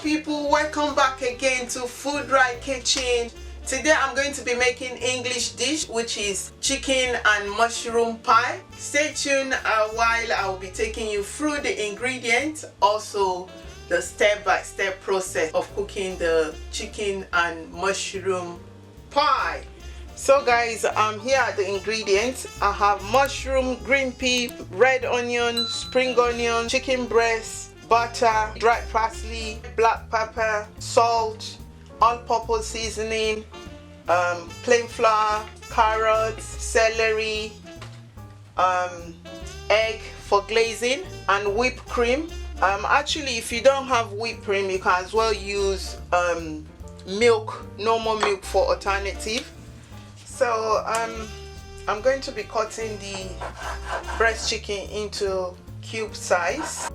people, welcome back again to Foodright kitchen. Today I'm going to be making English dish, which is chicken and mushroom pie. Stay tuned while I will be taking you through the ingredients, also the step-by-step process of cooking the chicken and mushroom pie. So guys, here are the ingredients. I have mushroom, green pea, red onion, spring onion, chicken breast, butter, dried parsley, black pepper, salt, all-purpose seasoning, plain flour, carrots, celery, egg for glazing, and whipped cream. Actually, if you don't have whipped cream, you can as well use milk, normal milk for alternative. So I'm going to be cutting the breast chicken into cube size.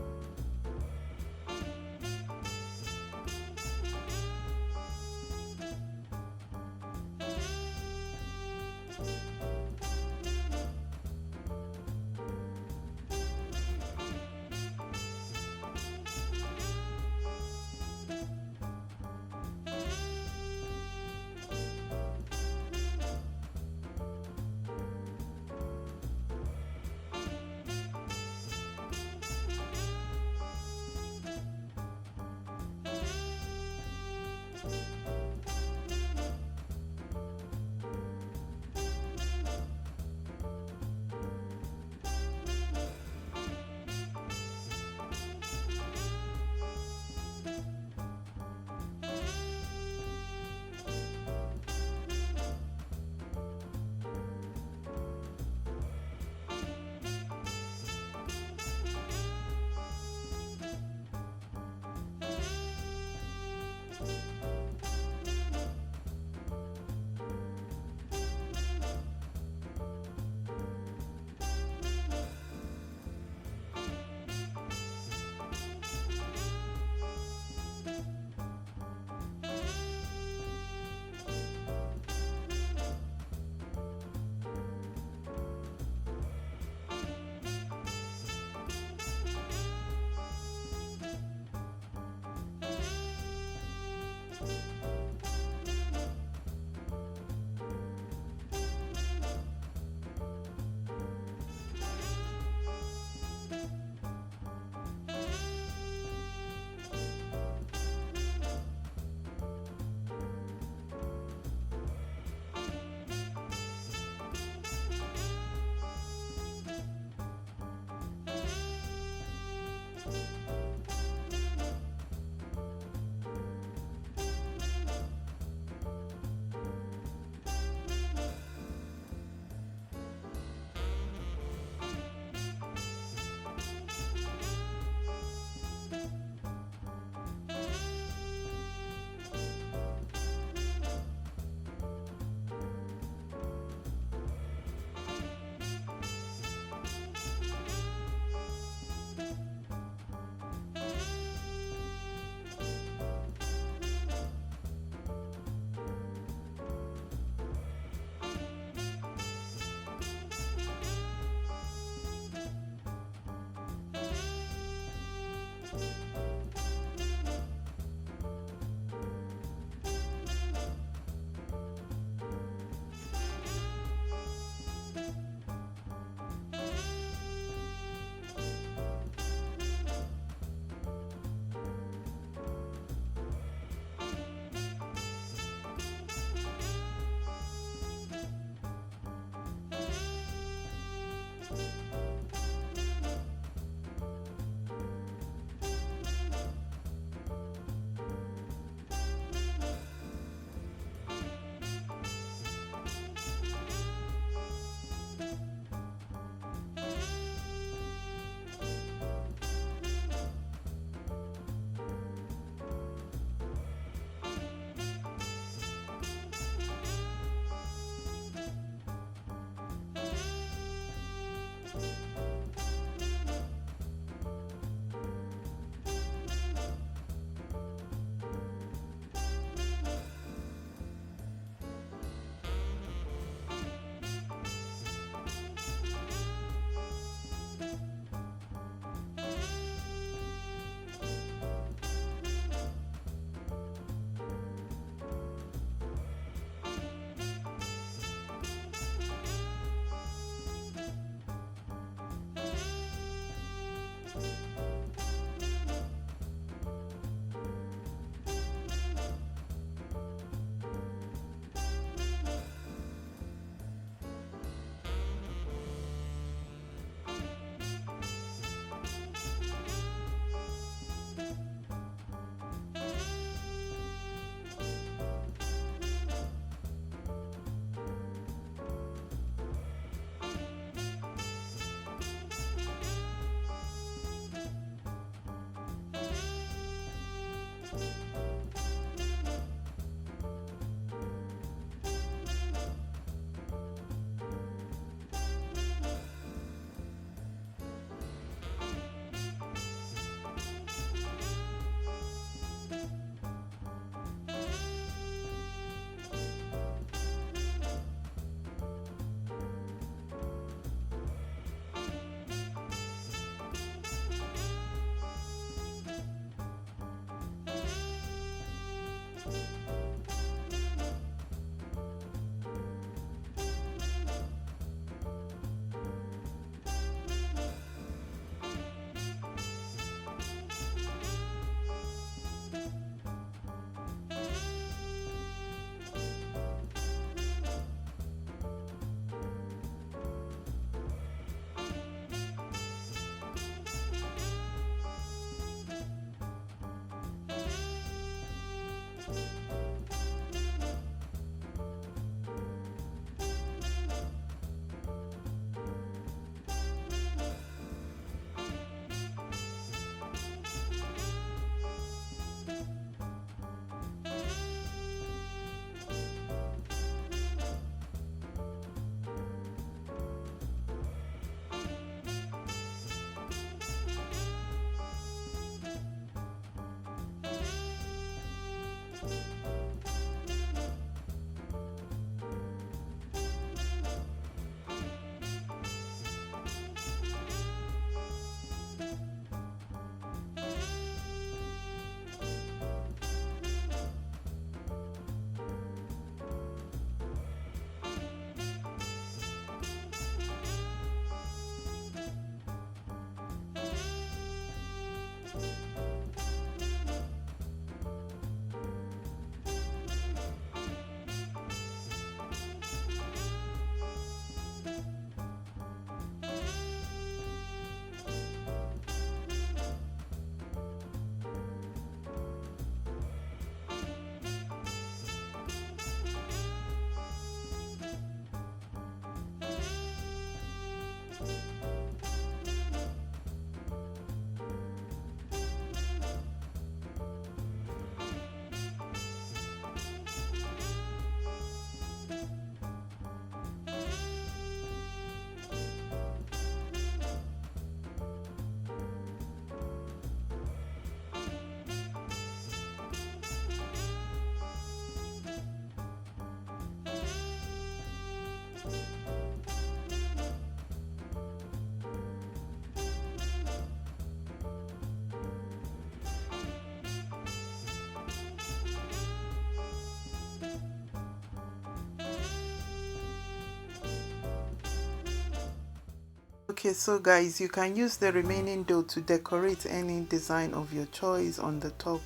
Okay, so guys, you can use the remaining dough to decorate any design of your choice on the top.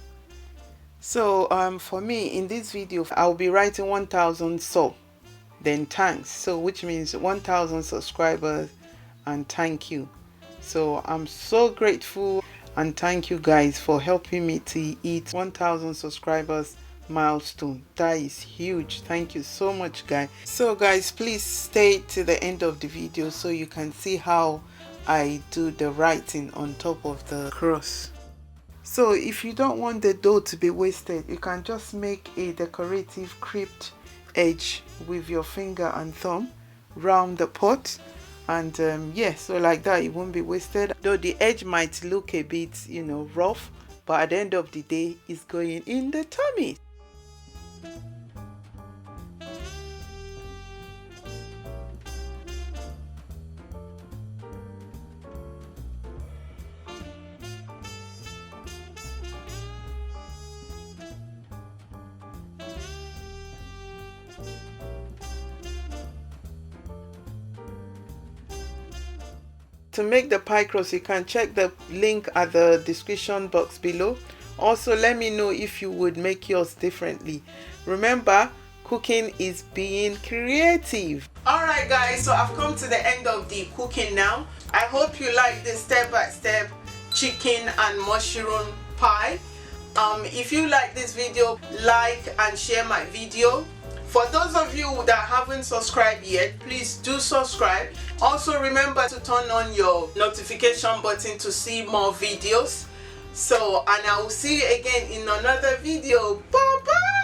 So for me in this video I'll be writing 1000 sub, then thanks, so which means 1000 subscribers and thank you. So I'm so grateful and thank you guys for helping me to hit 1000 subscribers milestone. That is huge. Thank you so much guys. So guys, please stay to the end of the video so you can see how I do the writing on top of the crust. So if you don't want the dough to be wasted, you can just make a decorative crimped edge with your finger and thumb round the pot, and yeah, so like that it won't be wasted. Though the edge might look a bit, you know, rough, but at the end of the day it's going in the tummy. To make the pie crust, you can check the link at the description box below. Also, let me know if you would make yours differently. Remember, cooking is being creative. Alright guys, so I've come to the end of the cooking now. I hope you like this step-by-step chicken and mushroom pie. If you like this video, like and share my video. For those of you that haven't subscribed yet, please do subscribe. Also remember to turn on your notification button to see more videos. So, and I will see you again in another video. Bye bye.